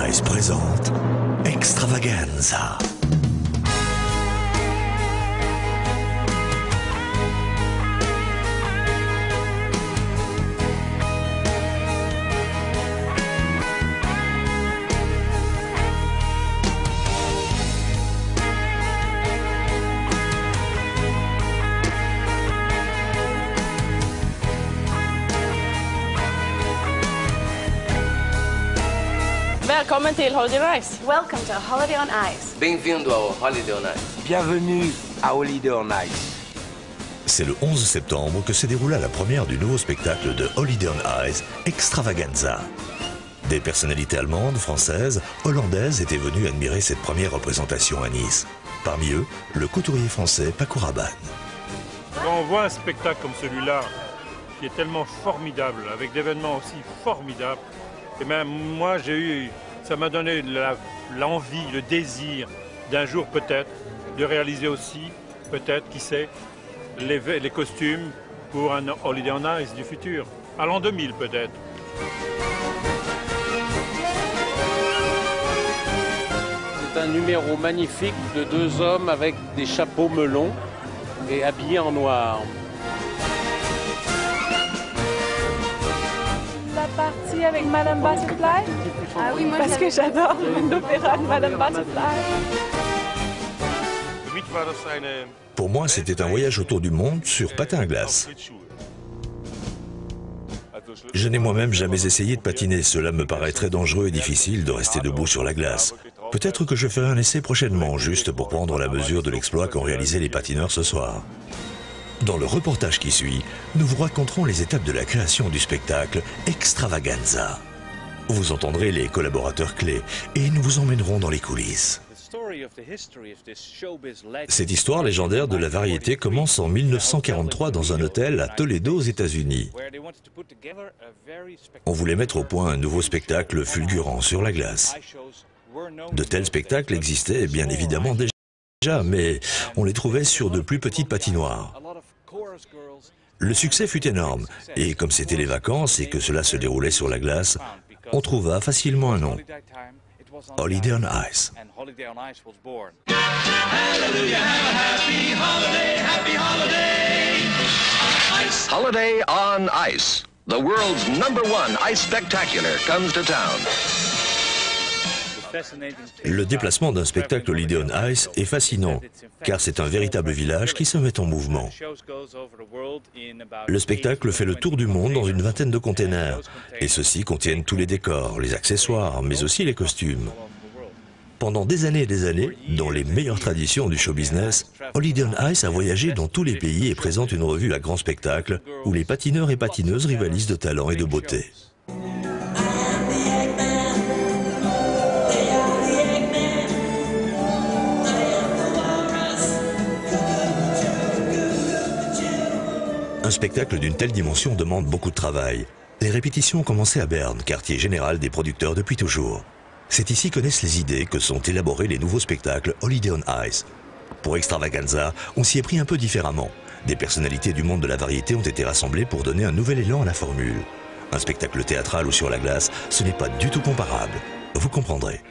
Ice présente Extravaganza. Välkommen till Holiday on Ice. Welcome to Holiday on Ice. Bem-vindo ao Holiday on Ice. Bienvenue à Holiday on Ice. C'est le 11 septembre que s'est déroula la première du nouveau spectacle de Holiday on Ice, Extravaganza. Des personnalités allemandes, françaises, hollandaises étaient venues admirer cette première représentation à Nice. Parmi eux, le couturier français Paco Rabanne. Quand on voit un spectacle comme celui-là, qui est tellement formidable, avec d'événements aussi formidables, et même moi ça m'a donné l'envie, le désir d'un jour peut-être de réaliser aussi, peut-être, qui sait, les costumes pour un Holiday on Ice du futur, à l'an 2000 peut-être. C'est un numéro magnifique de deux hommes avec des chapeaux melons et habillés en noir. La partie avec Madame Butterfly. Ah oui, moi Parce que j'adore l'opéra de Madame Butterfly. Pour moi, c'était un voyage autour du monde sur patin à glace. Je n'ai moi-même jamais essayé de patiner. Cela me paraît très dangereux et difficile de rester debout sur la glace. Peut-être que je ferai un essai prochainement, juste pour prendre la mesure de l'exploit qu'ont réalisé les patineurs ce soir. Dans le reportage qui suit, nous vous raconterons les étapes de la création du spectacle Extravaganza. Vous entendrez les collaborateurs clés et nous vous emmènerons dans les coulisses. Cette histoire légendaire de la variété commence en 1943 dans un hôtel à Toledo aux États-Unis. On voulait mettre au point un nouveau spectacle fulgurant sur la glace. De tels spectacles existaient bien évidemment déjà, mais on les trouvait sur de plus petites patinoires. Le succès fut énorme, et comme c'était les vacances et que cela se déroulait sur la glace, on trouva facilement un nom. Holiday on Ice. Holiday on Ice. The world's #1 ice spectacular comes to town. Le déplacement d'un spectacle Holiday on Ice est fascinant, car c'est un véritable village qui se met en mouvement. Le spectacle fait le tour du monde dans une vingtaine de containers, et ceux-ci contiennent tous les décors, les accessoires, mais aussi les costumes. Pendant des années et des années, dans les meilleures traditions du show business, Holiday on Ice a voyagé dans tous les pays et présente une revue à grand spectacle où les patineurs et patineuses rivalisent de talent et de beauté. Un spectacle d'une telle dimension demande beaucoup de travail. Les répétitions ont commencé à Berne, quartier général des producteurs depuis toujours. C'est ici que naissent les idées que sont élaborés les nouveaux spectacles Holiday on Ice. Pour Extravaganza, on s'y est pris un peu différemment. Des personnalités du monde de la variété ont été rassemblées pour donner un nouvel élan à la formule. Un spectacle théâtral ou sur la glace, ce n'est pas du tout comparable. Vous comprendrez.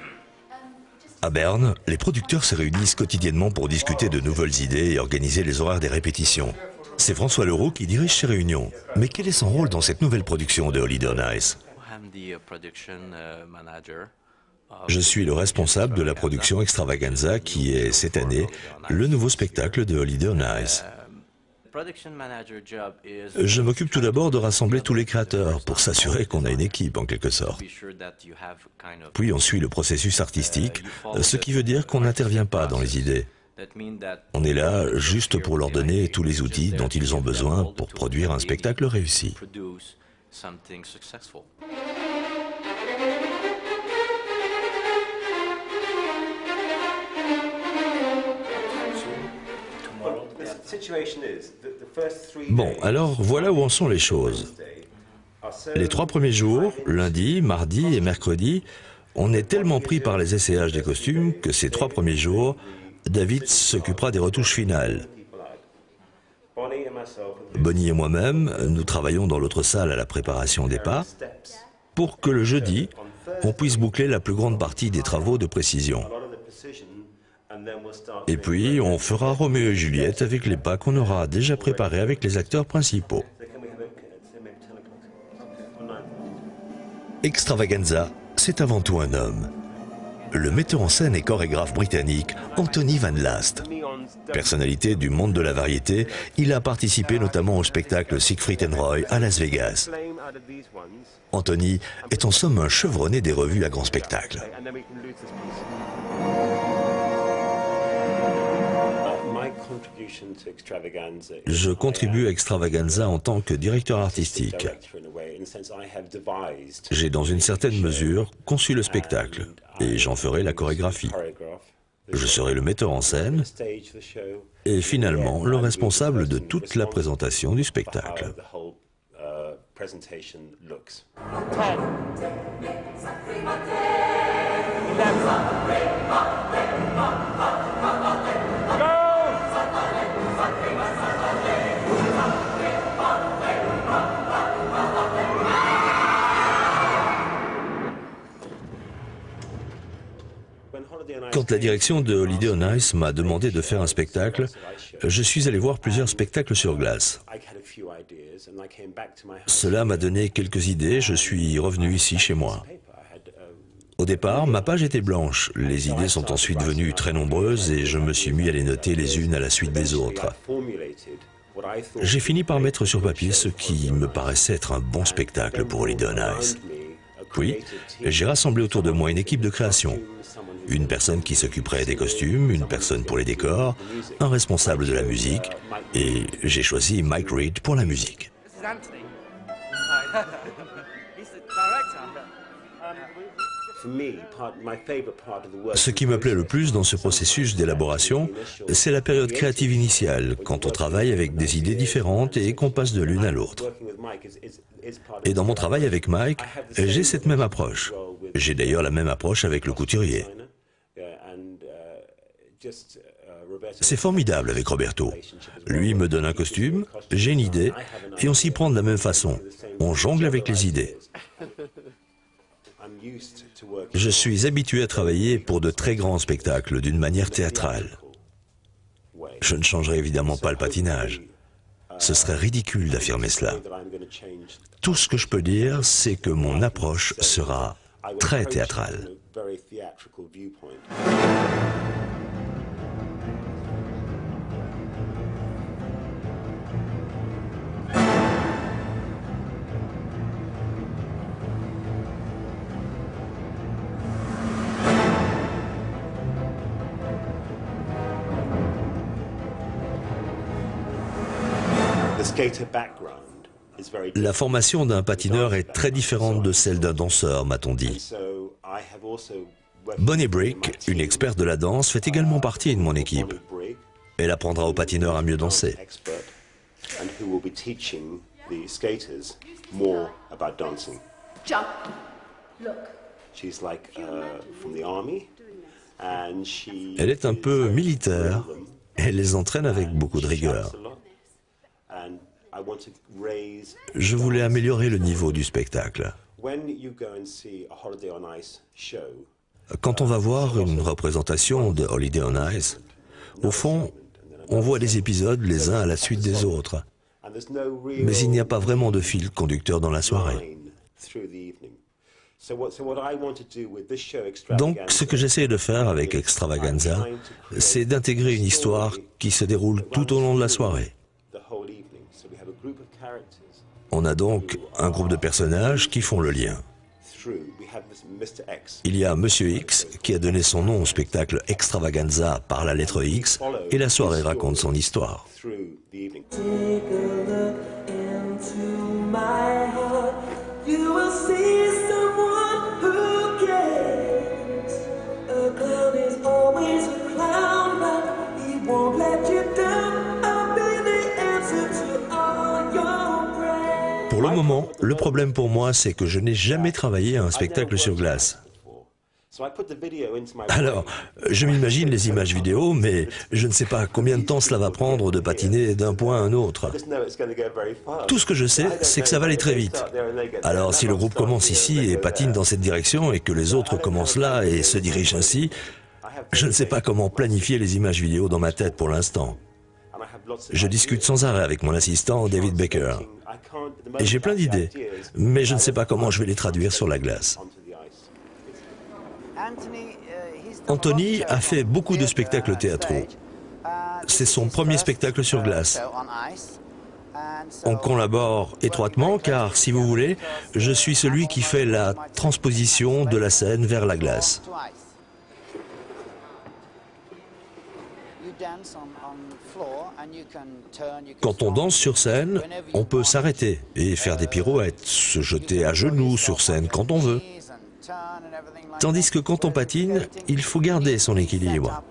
À Berne, les producteurs se réunissent quotidiennement pour discuter de nouvelles idées et organiser les horaires des répétitions. C'est François Leroux qui dirige ces réunions. Mais quel est son rôle dans cette nouvelle production de Holiday on Ice? Je suis le responsable de la production Extravaganza qui est, cette année, le nouveau spectacle de Holiday on Ice. Je m'occupe tout d'abord de rassembler tous les créateurs pour s'assurer qu'on a une équipe en quelque sorte. Puis on suit le processus artistique, ce qui veut dire qu'on n'intervient pas dans les idées. On est là juste pour leur donner tous les outils dont ils ont besoin pour produire un spectacle réussi. Bon, alors voilà où en sont les choses. Les 3 premiers jours, lundi, mardi et mercredi, on est tellement pris par les essayages des costumes que ces 3 premiers jours, David s'occupera des retouches finales. Bonnie et moi-même, nous travaillons dans l'autre salle à la préparation des pas, pour que le jeudi, on puisse boucler la plus grande partie des travaux de précision. Et puis, on fera Roméo et Juliette avec les pas qu'on aura déjà préparés avec les acteurs principaux. Extravaganza, c'est avant tout un homme. Le metteur en scène et chorégraphe britannique Anthony Van Last. Personnalité du monde de la variété, il a participé notamment au spectacle Siegfried and Roy à Las Vegas. Anthony est en somme un chevronné des revues à grand spectacle. Je contribue à Extravaganza en tant que directeur artistique. J'ai dans une certaine mesure conçu le spectacle et j'en ferai la chorégraphie. Je serai le metteur en scène et finalement le responsable de toute la présentation du spectacle. Quand la direction de Holiday on Ice m'a demandé de faire un spectacle, je suis allé voir plusieurs spectacles sur glace. Cela m'a donné quelques idées, je suis revenu ici chez moi. Au départ, ma page était blanche. Les idées sont ensuite devenues très nombreuses et je me suis mis à les noter les unes à la suite des autres. J'ai fini par mettre sur papier ce qui me paraissait être un bon spectacle pour Holiday on Ice. Puis, j'ai rassemblé autour de moi une équipe de création. Une personne qui s'occuperait des costumes, une personne pour les décors, un responsable de la musique, et j'ai choisi Mike Reed pour la musique. Ce qui me plaît le plus dans ce processus d'élaboration, c'est la période créative initiale, quand on travaille avec des idées différentes et qu'on passe de l'une à l'autre. Et dans mon travail avec Mike, j'ai cette même approche. J'ai d'ailleurs la même approche avec le couturier. C'est formidable avec Roberto. Lui me donne un costume, j'ai une idée, et on s'y prend de la même façon. On jongle avec les idées. Je suis habitué à travailler pour de très grands spectacles d'une manière théâtrale. Je ne changerai évidemment pas le patinage. Ce serait ridicule d'affirmer cela. Tout ce que je peux dire, c'est que mon approche sera très théâtrale. La formation d'un patineur est très différente de celle d'un danseur, m'a-t-on dit. Bonnie Brick, une experte de la danse, fait également partie de mon équipe. Elle apprendra aux patineurs à mieux danser. Elle est un peu militaire. Elle les entraîne avec beaucoup de rigueur. Je voulais améliorer le niveau du spectacle. Quand on va voir une représentation de Holiday on Ice, au fond, on voit des épisodes les uns à la suite des autres. Mais il n'y a pas vraiment de fil conducteur dans la soirée. Donc, ce que j'essaie de faire avec Extravaganza, c'est d'intégrer une histoire qui se déroule tout au long de la soirée. On a donc un groupe de personnages qui font le lien. Il y a Monsieur X qui a donné son nom au spectacle Extravaganza par la lettre X et la soirée raconte son histoire. Pour le moment, le problème pour moi, c'est que je n'ai jamais travaillé à un spectacle sur glace. Alors, je m'imagine les images vidéo, mais je ne sais pas combien de temps cela va prendre de patiner d'un point à un autre. Tout ce que je sais, c'est que ça va aller très vite. Alors, si le groupe commence ici et patine dans cette direction et que les autres commencent là et se dirigent ainsi, je ne sais pas comment planifier les images vidéo dans ma tête pour l'instant. Je discute sans arrêt avec mon assistant David Baker. Et j'ai plein d'idées, mais je ne sais pas comment je vais les traduire sur la glace. Anthony a fait beaucoup de spectacles théâtraux. C'est son premier spectacle sur glace. On collabore étroitement car, si vous voulez, je suis celui qui fait la transposition de la scène vers la glace. Quand on danse sur scène, on peut s'arrêter et faire des pirouettes, se jeter à genoux sur scène quand on veut. Tandis que quand on patine, il faut garder son équilibre.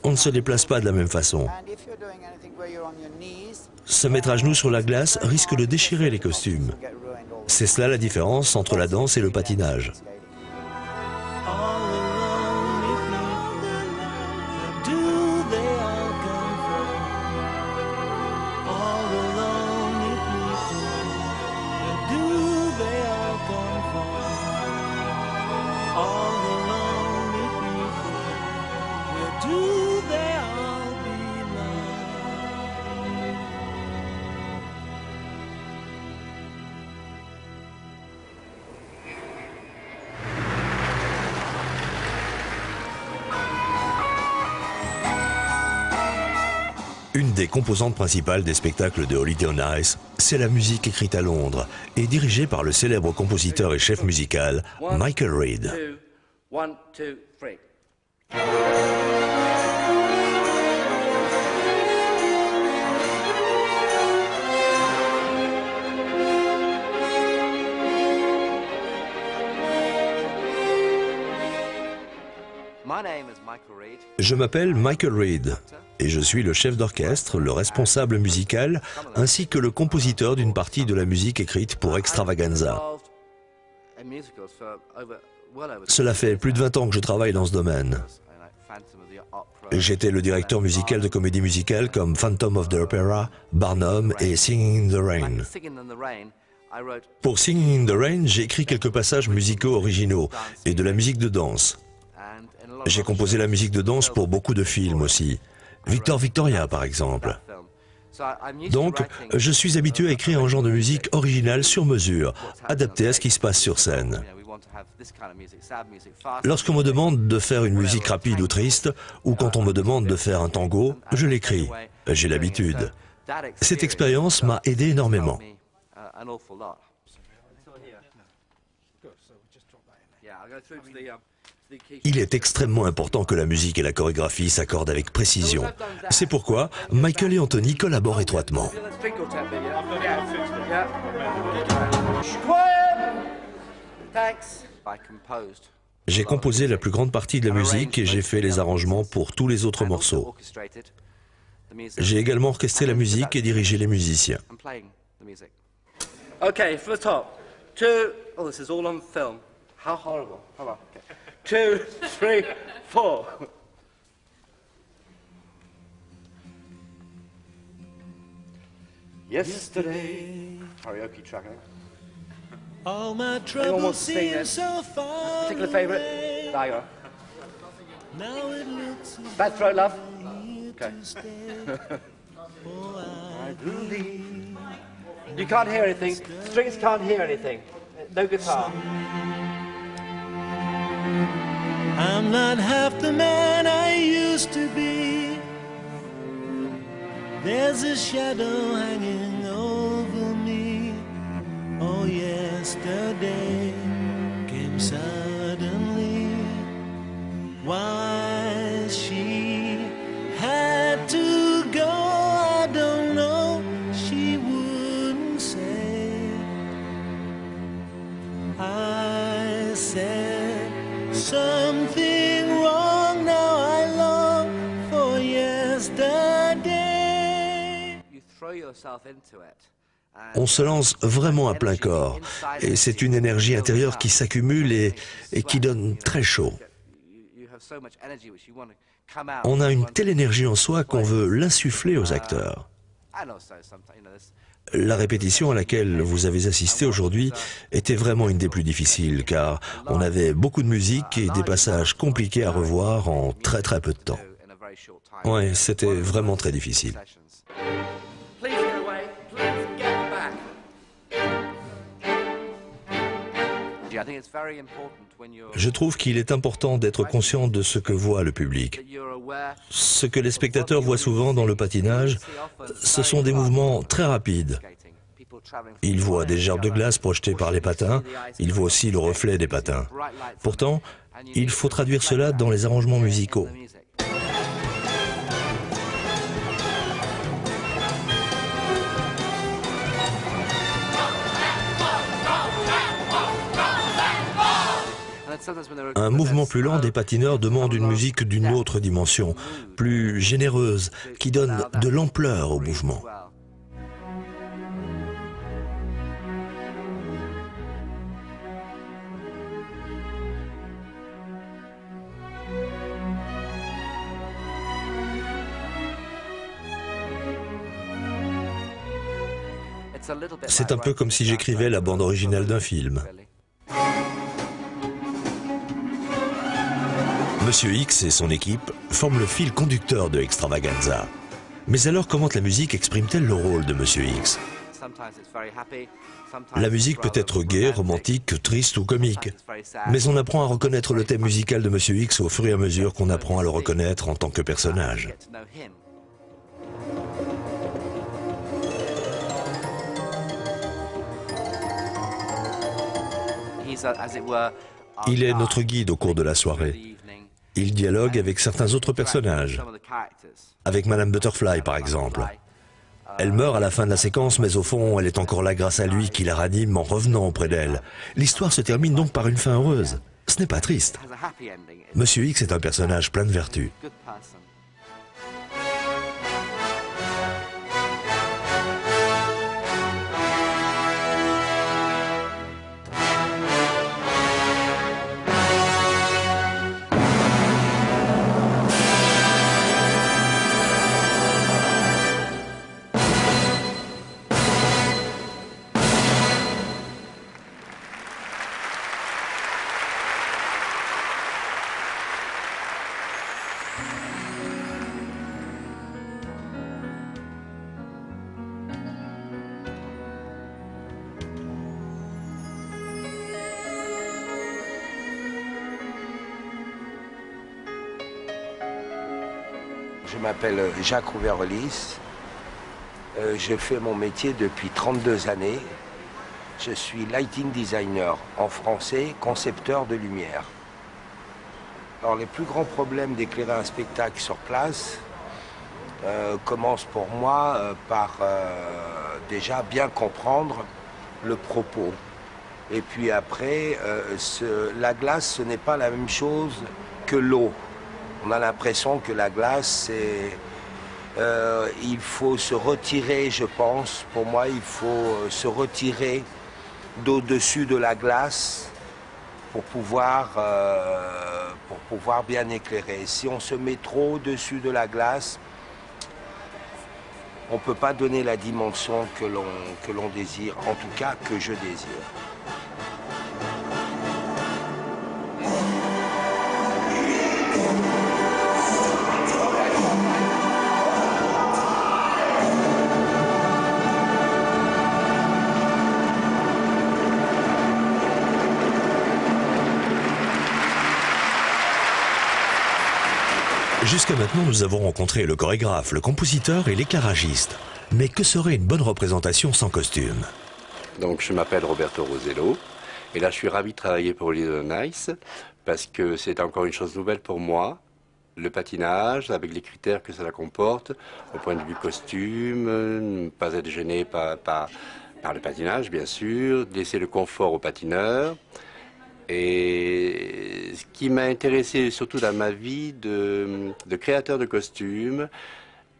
On ne se déplace pas de la même façon. Se mettre à genoux sur la glace risque de déchirer les costumes. C'est cela la différence entre la danse et le patinage. Une des composantes principales des spectacles de Holiday on Ice, c'est la musique écrite à Londres et dirigée par le célèbre compositeur et chef musical Michael Reid. One, two, three. My name is Michael Reid. Je m'appelle Michael Reid et je suis le chef d'orchestre, le responsable musical, ainsi que le compositeur d'une partie de la musique écrite pour Extravaganza. Cela fait plus de 20 ans que je travaille dans ce domaine. J'étais le directeur musical de comédies musicales comme Phantom of the Opera, Barnum et Singing in the Rain. Pour Singing in the Rain, j'ai écrit quelques passages musicaux originaux et de la musique de danse. J'ai composé la musique de danse pour beaucoup de films aussi. Victor Victoria, par exemple. Donc, je suis habitué à écrire un genre de musique originale sur mesure, adapté à ce qui se passe sur scène. Lorsqu'on me demande de faire une musique rapide ou triste, ou quand on me demande de faire un tango, je l'écris. J'ai l'habitude. Cette expérience m'a aidé énormément. Il est extrêmement important que la musique et la chorégraphie s'accordent avec précision. C'est pourquoi Michael et Anthony collaborent étroitement. J'ai composé la plus grande partie de la musique et j'ai fait les arrangements pour tous les autres morceaux. J'ai également orchestré la musique et dirigé les musiciens. Okay, for the top. Two. Oh, this is all on film. How horrible. Hold on. Okay. 2, 3, 4. Yesterday. Karaoke track. All my troubles seem so far. Particular favourite? There you are. Now it looks Bad throat, love. Okay. I believe. You can't hear anything. Strings can't hear anything. No guitar. I'm not half the man I used to be. There's a shadow hanging over me. Oh, yesterday came suddenly. Why she had to go, I don't know. She wouldn't say. I said something wrong, now I long for yesterday. You throw yourself into it, On se lance vraiment à plein corps. Et c'est une énergie intérieure qui s'accumule et qui donne très chaud. On a une telle énergie en soi qu'on veut l'insuffler aux acteurs. La répétition à laquelle vous avez assisté aujourd'hui était vraiment une des plus difficiles, car on avait beaucoup de musique et des passages compliqués à revoir en très très peu de temps. Ouais, c'était vraiment très difficile. Je trouve qu'il est important d'être conscient de ce que voit le public. Ce que les spectateurs voient souvent dans le patinage, ce sont des mouvements très rapides. Ils voient des gerbes de glace projetées par les patins, ils voient aussi le reflet des patins. Pourtant, il faut traduire cela dans les arrangements musicaux. Un mouvement plus lent des patineurs demande une musique d'une autre dimension, plus généreuse, qui donne de l'ampleur au mouvement. C'est un peu comme si j'écrivais la bande originale d'un film. Monsieur X et son équipe forment le fil conducteur de Extravaganza. Mais alors comment la musique exprime-t-elle le rôle de Monsieur X? La musique peut être gaie, romantique, triste ou comique. Mais on apprend à reconnaître le thème musical de Monsieur X au fur et à mesure qu'on apprend à le reconnaître en tant que personnage. Il est notre guide au cours de la soirée. Il dialogue avec certains autres personnages. Avec Madame Butterfly, par exemple. Elle meurt à la fin de la séquence, mais au fond, elle est encore là grâce à lui qui la ranime en revenant auprès d'elle. L'histoire se termine donc par une fin heureuse. Ce n'est pas triste. Monsieur X est un personnage plein de vertus. Je m'appelle Jacques Rouverlis. Je fais mon métier depuis 32 années. Je suis lighting designer, en français, concepteur de lumière. Alors les plus grands problèmes d'éclairer un spectacle sur place commencent pour moi par déjà bien comprendre le propos. Et puis après, la glace, ce n'est pas la même chose que l'eau. On a l'impression que la glace, il faut se retirer, je pense. Pour moi, il faut se retirer d'au-dessus de la glace pour pouvoir bien éclairer. Si on se met trop au-dessus de la glace, on ne peut pas donner la dimension que l'on désire, en tout cas que je désire. Jusqu'à maintenant, nous avons rencontré le chorégraphe, le compositeur et l'éclairagiste. Mais que serait une bonne représentation sans costume? Donc, je m'appelle Roberto Rosello. Et là, je suis ravi de travailler pour Holiday on Ice parce que c'est encore une chose nouvelle pour moi. Le patinage, avec les critères que cela comporte, au point de vue costume, ne pas être gêné par le patinage, bien sûr, laisser le confort aux patineurs. Et ce qui m'a intéressé surtout dans ma vie de créateur de costumes,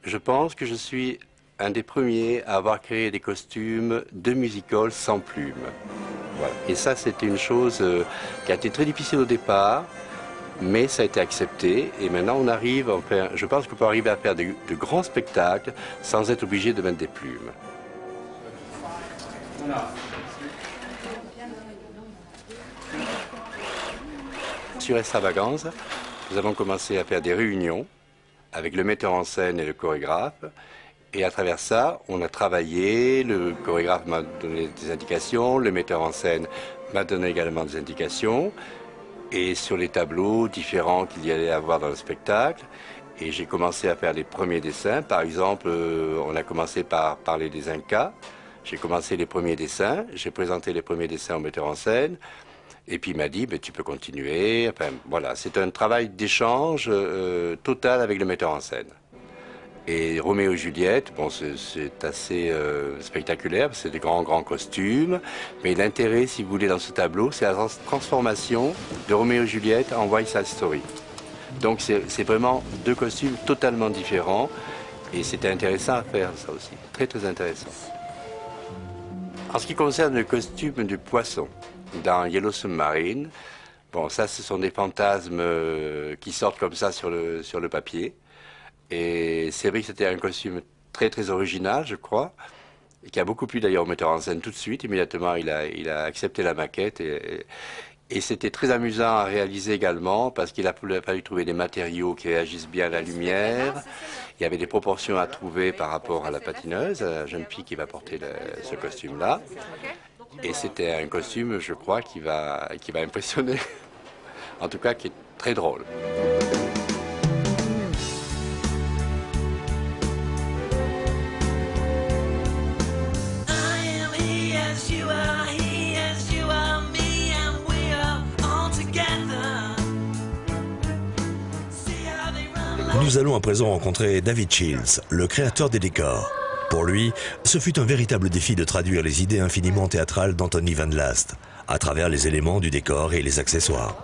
je pense que je suis un des premiers à avoir créé des costumes de music-hall sans plumes. Voilà. Et ça, c'était une chose qui a été très difficile au départ, mais ça a été accepté. Et maintenant, on arrive, je pense qu'on peut arriver à faire de grands spectacles sans être obligé de mettre des plumes. Sur Extravagance, nous avons commencé à faire des réunions avec le metteur en scène et le chorégraphe. Et à travers ça, on a travaillé, le chorégraphe m'a donné des indications, le metteur en scène m'a donné également des indications. Et sur les tableaux différents qu'il y allait avoir dans le spectacle. Et j'ai commencé à faire les premiers dessins. Par exemple, on a commencé par parler des Incas. J'ai commencé les premiers dessins, j'ai présenté les premiers dessins au metteur en scène. Et puis il m'a dit, tu peux continuer. Enfin, voilà, c'est un travail d'échange total avec le metteur en scène. Et Roméo et Juliette, bon, c'est assez spectaculaire, c'est des grands costumes. Mais l'intérêt, si vous voulez, dans ce tableau, c'est la transformation de Roméo et Juliette en West Side Story. Donc c'est vraiment deux costumes totalement différents. Et c'était intéressant à faire, ça aussi. Très, très intéressant. En ce qui concerne le costume du poisson, dans Yellow Submarine, bon, ça, ce sont des fantasmes qui sortent comme ça sur le papier. Et c'est vrai que c'était un costume très, très original, je crois, et qui a beaucoup plu d'ailleurs au metteur en scène tout de suite. Immédiatement, il a accepté la maquette. Et c'était très amusant à réaliser également, parce qu'il a fallu trouver des matériaux qui réagissent bien à la lumière. Il y avait des proportions à trouver par rapport à la patineuse, à la jeune fille qui va porter ce costume-là. Et c'était un costume, je crois, qui va impressionner. En tout cas, qui est très drôle. Nous allons à présent rencontrer David Shields, le créateur des décors. Pour lui, ce fut un véritable défi de traduire les idées infiniment théâtrales d'Anthony Van Last à travers les éléments du décor et les accessoires.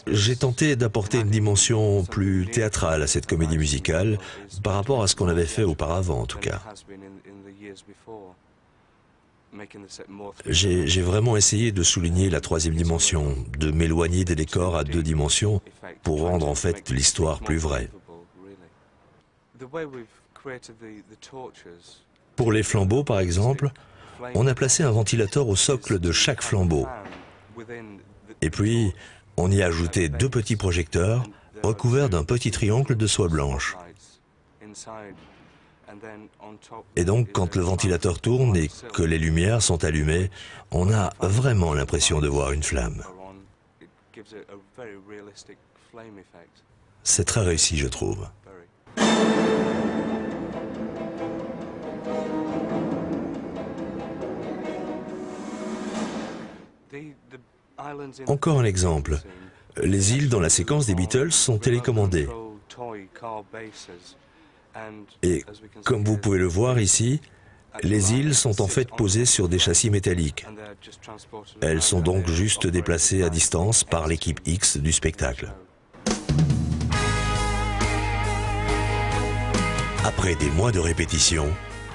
J'ai tenté d'apporter une dimension plus théâtrale à cette comédie musicale par rapport à ce qu'on avait fait auparavant en tout cas. J'ai vraiment essayé de souligner la troisième dimension, de m'éloigner des décors à deux dimensions pour rendre en fait l'histoire plus vraie. Pour les flambeaux par exemple, on a placé un ventilateur au socle de chaque flambeau. Et puis, on y a ajouté deux petits projecteurs recouverts d'un petit triangle de soie blanche. Et donc, quand le ventilateur tourne et que les lumières sont allumées, on a vraiment l'impression de voir une flamme. C'est très réussi, je trouve. Encore un exemple. Les îles dans la séquence des Beatles sont télécommandées. Et comme vous pouvez le voir ici, les îles sont en fait posées sur des châssis métalliques. Elles sont donc juste déplacées à distance par l'équipe X du spectacle. Après des mois de répétition,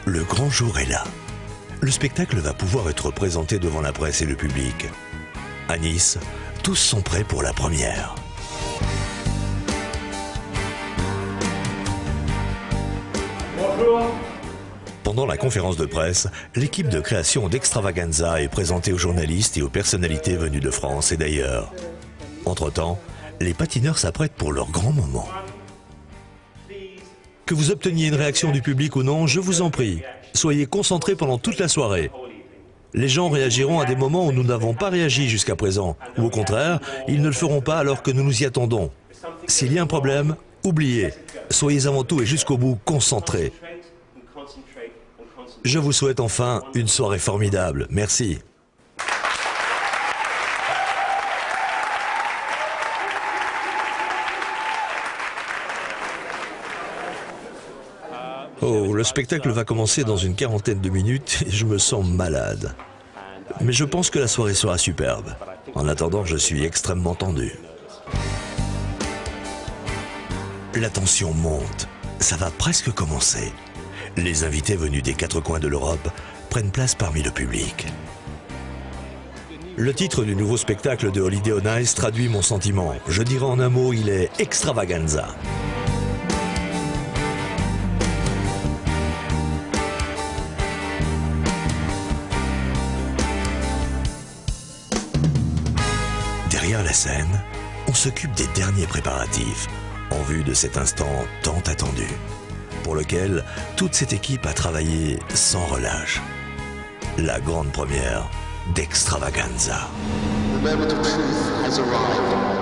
le grand jour est là. Le spectacle va pouvoir être présenté devant la presse et le public. À Nice, tous sont prêts pour la première. Bonjour. Pendant la conférence de presse, l'équipe de création d'Extravaganza est présentée aux journalistes et aux personnalités venues de France et d'ailleurs. Entre-temps, les patineurs s'apprêtent pour leur grand moment. Que vous obteniez une réaction du public ou non, je vous en prie, soyez concentrés pendant toute la soirée. Les gens réagiront à des moments où nous n'avons pas réagi jusqu'à présent, ou au contraire, ils ne le feront pas alors que nous nous y attendons. S'il y a un problème, oubliez. Soyez avant tout et jusqu'au bout concentrés. Je vous souhaite enfin une soirée formidable. Merci. Oh, le spectacle va commencer dans une quarantaine de minutes et je me sens malade. Mais je pense que la soirée sera superbe. En attendant, je suis extrêmement tendu. La tension monte. Ça va presque commencer. Les invités venus des quatre coins de l'Europe prennent place parmi le public. Le titre du nouveau spectacle de Holiday on Ice traduit mon sentiment. Je dirais en un mot, il est extravaganza. Derrière la scène, on s'occupe des derniers préparatifs en vue de cet instant tant attendu, pour lequel toute cette équipe a travaillé sans relâche. La grande première d'Extravaganza. The moment of truth has arrived.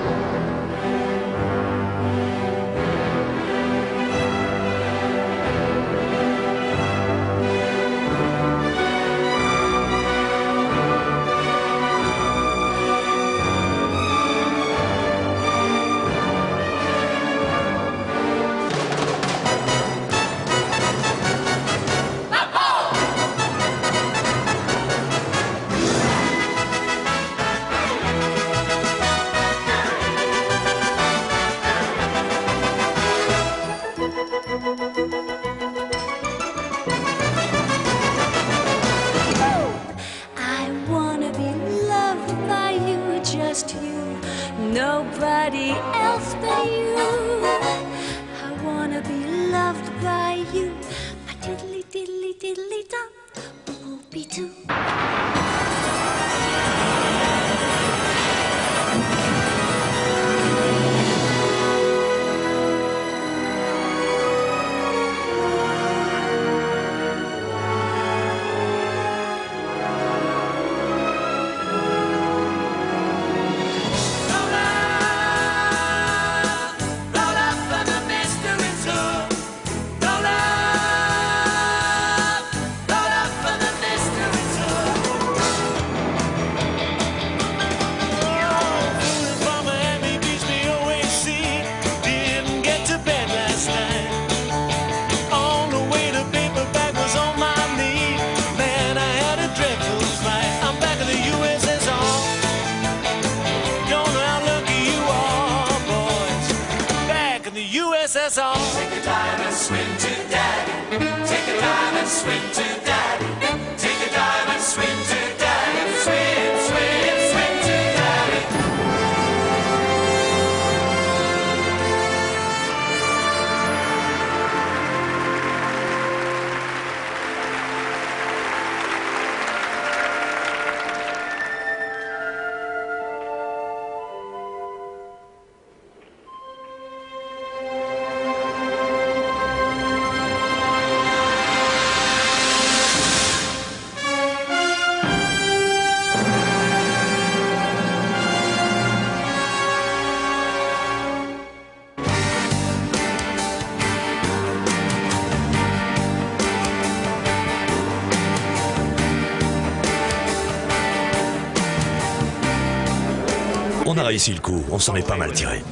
Nobody else but you. I wanna be loved by you. A diddly diddly diddly da, whoopie doo. Take a dive and swim to daddy. Take a dive and swim to daddy. Take a dive and swim to daddy. Swim, swim, swim to daddy. On a réussi le coup, on s'en est pas mal tiré.